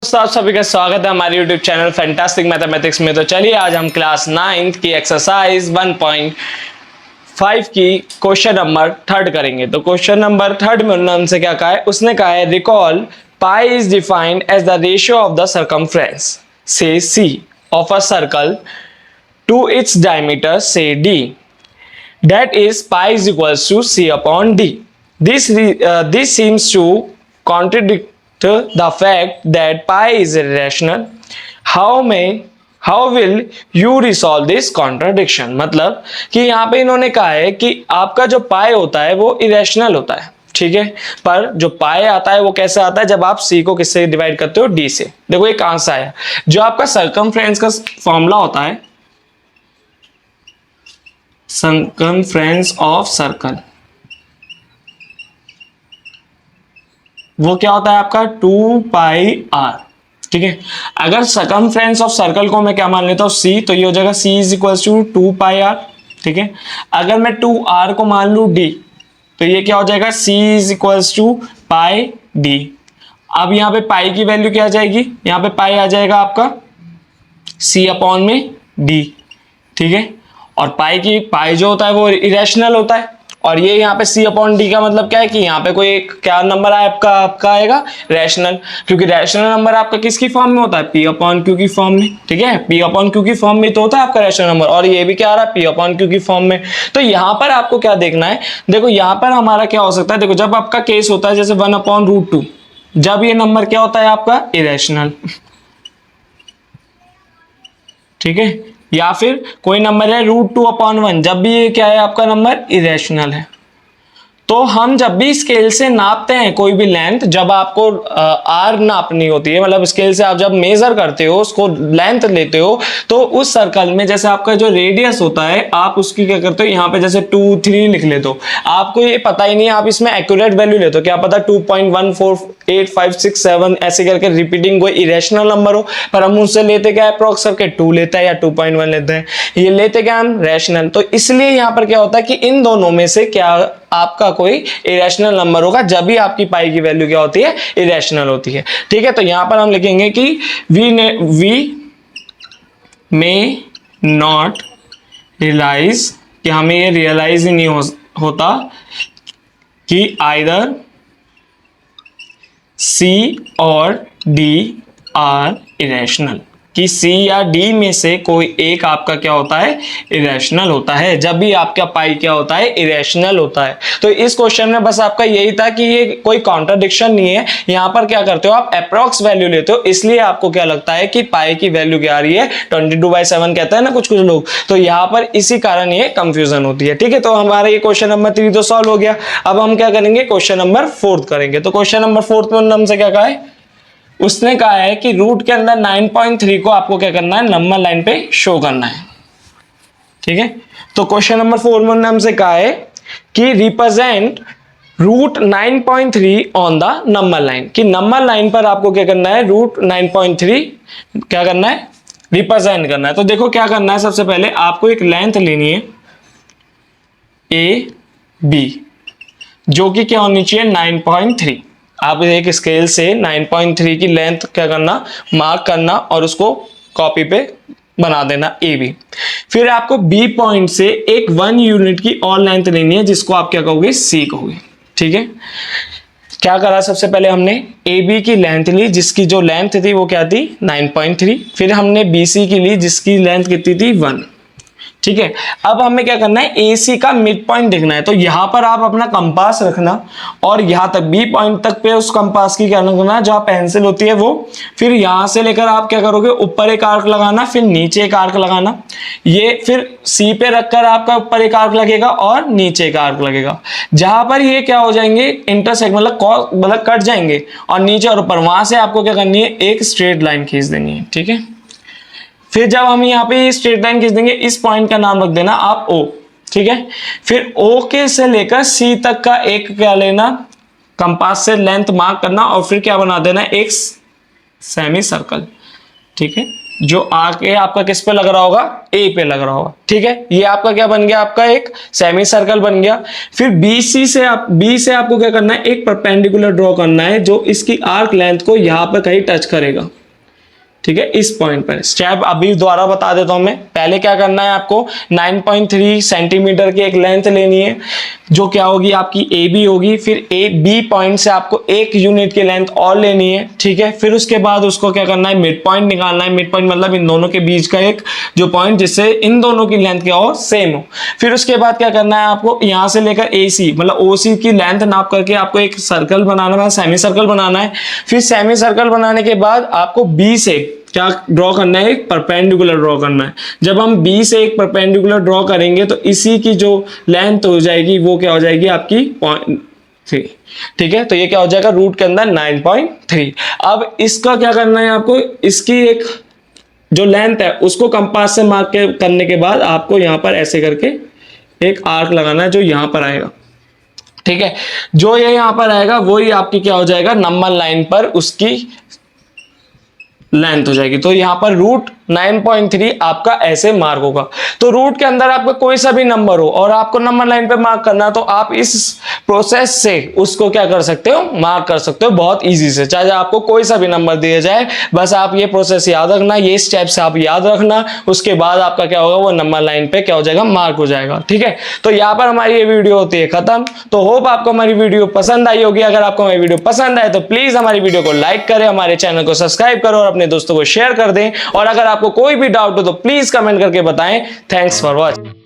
दोस्तों आप सभी का स्वागत है हमारे YouTube चैनल फैंटास्टिक मैथमेटिक्स में। तो चलिए आज हम क्लास 9th की एक्सरसाइज 1.5 की क्वेश्चन नंबर 3 करेंगे। तो क्वेश्चन नंबर 3 में उन्होंने हमसे क्या कहा है, उसने कहा है recall pi is defined as the ratio of the circumference से C of a circle to its diameter से D, that is pi is equals to c upon d. This seems to contradict the fact that pi is irrational. How will you resolve this contradiction? मतलब कि यहाँ पे इन्होंने कहा है कि आपका जो पाई होता है वो इरेशनल होता है, ठीक है, पर जो पाई आता है वो कैसे आता है, जब आप c को किससे डिवाइड करते हो, d से। देखो ये कहां से आया, जो आपका सर्कमफ्रेंस का फॉर्मूला होता है, सर्कमफ्रेंस ऑफ सर्कल, वो क्या होता है आपका 2 पाई r, ठीक है। अगर सर्कमफ्रेंस ऑफ सर्कल को मैं क्या मान लेता हूं c, तो ये हो जाएगा c is equal to 2 pi r, ठीक है। अगर मैं 2r को मान लू d, तो ये क्या हो जाएगा c is equal to pi d। अब यहाँ पे पाई की वैल्यू क्या आ जाएगी, यहाँ पे पाई आ जाएगा आपका c अपॉन में d, ठीक है। और पाई जो होता है वो इरेशनल होता है, और ये यहाँ पे c अपॉन डी का मतलब क्या है कि यहाँ पे कोई एक क्या नंबर है आपका आएगा रैशनल, क्योंकि रैशनल नंबर आपका किसकी फॉर्म में होता है, p अपॉन क्यू की फॉर्म में, ठीक है। p अपॉन क्यू की फॉर्म में तो होता है आपका रैशनल नंबर, और ये भी क्या आ रहा है p अपॉन क्यू की फॉर्म में। तो यहाँ पर आपको क्या देखना है, देखो यहाँ पर हमारा क्या हो सकता है, देखो जब आपका केस होता है जैसे 1/√2, जब ये नंबर क्या होता है आपका इरेशनल, ठीक है। या फिर कोई नंबर है √2/1, जब भी ये क्या है आपका नंबर इरेशनल है। तो हम जब भी स्केल से नापते हैं कोई भी लेंथ, जब आपको आर नापनी होती है, मतलब स्केल से आप जब मेजर करते हो, उसको लेंथ लेते हो, तो उस सर्कल में जैसे आपका जो रेडियस होता है, आप उसकी क्या करते हो, यहाँ पे जैसे 2, 3 लिख लेते हो। आपको ये पता ही नहीं, आप इसमें एक्यूरेट वैल्यू लेते हो, क्या पता 2.14857 ऐसे करके रिपीटिंग कोई इरेशनल नंबर हो, पर हम उससे लेते क्या अप्रॉक्स करके 2 लेते हैं या 2.1 लेते हैं, ये लेते क्या हम रैशनल। तो इसलिए यहाँ पर क्या होता है कि इन दोनों में से क्या आपका कोई इरेशनल नंबर होगा, जब भी आपकी पाई की वैल्यू क्या होती है, इरेशनल होती है, ठीक है। तो यहां पर हम लिखेंगे कि वी मे नॉट रियलाइज, कि हमें ये रियलाइज ही नहीं होता कि आइदर सी और डी आर इरेशनल, कि सी या डी में से कोई एक आपका क्या होता है, इरेशनल होता है, जब भी आपका पाई क्या होता है, इरेशनल होता है। तो इस क्वेश्चन में बस आपका यही था कि ये कोई कॉन्ट्राडिक्शन नहीं है, यहां पर क्या करते हो आप अप्रॉक्स वैल्यू लेते हो, इसलिए आपको क्या लगता है कि पाई की वैल्यू क्या आ रही है, 22/7 कहते हैं ना कुछ लोग, तो यहां पर इसी कारण ये कंफ्यूजन होती है, ठीक है। तो हमारा ये क्वेश्चन नंबर 3 तो सॉल्व हो गया। अब हम क्या करेंगे, क्वेश्चन नंबर 4 करेंगे। तो क्वेश्चन नंबर 4 में हमसे क्या कहा है, उसने कहा है कि रूट के अंदर 9.3 को आपको क्या करना है, नंबर लाइन पे शो करना है, ठीक है। तो क्वेश्चन नंबर 4 में हमसे कहा है कि represent root 9.3 on the number line, कि नंबर लाइन पर आपको क्या करना है, रूट 9.3 क्या करना है, रिप्रेजेंट करना है। तो देखो क्या करना है, सबसे पहले आपको एक लेंथ लेनी है ए बी, जो कि क्या होनी चाहिए 9.3। आप एक स्केल से 9.3 की लेंथ क्या करना, मार्क करना, और उसको कॉपी पे बना देना ए बी। फिर आपको बी पॉइंट से एक 1 यूनिट की और लेंथ लेनी है, जिसको आप क्या कहोगे, सी कहोगे, ठीक है। क्या करा, सबसे पहले हमने ए बी की लेंथ ली, जिसकी जो लेंथ थी वो क्या थी 9.3। फिर हमने बी सी की ली, जिसकी लेंथ कितनी थी 1, ठीक है। अब हमें क्या करना है, ए सी का मिड पॉइंट देखना है। तो यहां पर आप अपना कंपास रखना, और यहां तक बी पॉइंट तक पे उस कंपास की क्या करना, जहां पेंसिल होती है वो, फिर यहां से लेकर आप क्या करोगे, ऊपर एक आर्क लगाना, फिर नीचे एक आर्क लगाना, ये फिर सी पे रखकर आपका ऊपर एक आर्क लगेगा और नीचे एक आर्क लगेगा, जहां पर ये क्या हो जाएंगे, इंटरसेक्ट मतलब कट जाएंगे, और नीचे और ऊपर, वहां से आपको क्या करनी है, एक स्ट्रेट लाइन खींच देनी है, ठीक है। फिर जब हम यहाँ पे स्ट्रेट लाइन खींच देंगे, इस पॉइंट का नाम रख देना आप ओ, ठीक है। फिर ओ के से लेकर सी तक का एक क्या लेना, कंपास से लेंथ मार्क करना, और फिर क्या बना देना, एक सेमी सर्कल, ठीक है। जो आर्क है आपका किस पे लग रहा होगा, ए पे लग रहा होगा, ठीक है। ये आपका क्या बन गया, आपका एक सेमी सर्कल बन गया। फिर बी से आपको क्या करना है, एक परपेंडिकुलर ड्रॉ करना है जो इसकी आर्क लेंथ को यहां पर कहीं टच करेगा, ठीक है, इस पॉइंट पर। स्टेप अभी दोबारा बता देता हूं मैं। पहले क्या करना है, आपको 9.3 सेंटीमीटर की एक लेंथ लेनी है जो क्या होगी, आपकी ए बी होगी। फिर ए बी पॉइंट से आपको 1 यूनिट की लेंथ और लेनी है, ठीक है। फिर उसके बाद उसको क्या करना है, मिड पॉइंट निकालना है। मिड पॉइंट मतलब इन दोनों के बीच का एक जो पॉइंट जिससे इन दोनों की लेंथ क्या हो, सेम हो। फिर उसके बाद क्या करना है, आपको यहां से लेकर ए सी मतलब ओ सी की लेंथ नाप करके आपको एक सर्कल बनाना है, सेमी सर्कल बनाना है। फिर सेमी सर्कल बनाने के बाद आपको बी से क्या ड्रॉ करना है, एक परपेंडिकुलर ड्रॉ करना है। जब हम बी से एक परपेंडिकुलर ड्रॉ करेंगे तो इसी की जो लेंथ हो जाएगी वो क्या हो जाएगी, आपकी 0.3, ठीक है। तो ये क्या हो जाएगा, रूट के अंदर 9.3। अब इसका क्या करना है आपको, इसकी एक जो लेंथ है उसको कंपास से मार्क करने के बाद आपको यहां पर ऐसे करके एक आर्क लगाना है जो यहां पर आएगा, ठीक है। जो ये यहां पर आएगा वही आपकी क्या हो जाएगा, नंबर लाइन पर उसकी लेंथ हो जाएगी। तो यहां पर रूट 9.3 आपका ऐसे मार्क होगा। तो रूट के अंदर आपका कोई सा भी नंबर हो और आपको नंबर लाइन पे मार्क करना, तो आप इस प्रोसेस से उसको क्या कर सकते हो, मार्क कर सकते हो बहुत इजी से। चाहे आपको कोई सा भी नंबर दिया जाए, बस आप ये प्रोसेस याद रखना, ये स्टेप्स आप याद रखना, उसके बाद आपका क्या होगा, वो नंबर लाइन पे क्या हो जाएगा, मार्क हो जाएगा, ठीक है। तो यहाँ पर हमारी ये वीडियो होती है खत्म। तो होप आपको हमारी वीडियो पसंद आई होगी। अगर आपको हमारी वीडियो पसंद आए तो प्लीज हमारी वीडियो को लाइक करें, हमारे चैनल को सब्सक्राइब करो और अपने दोस्तों को शेयर कर दें। और अगर आपको कोई भी डाउट हो तो प्लीज कमेंट करके बताएं। Thanks for watching.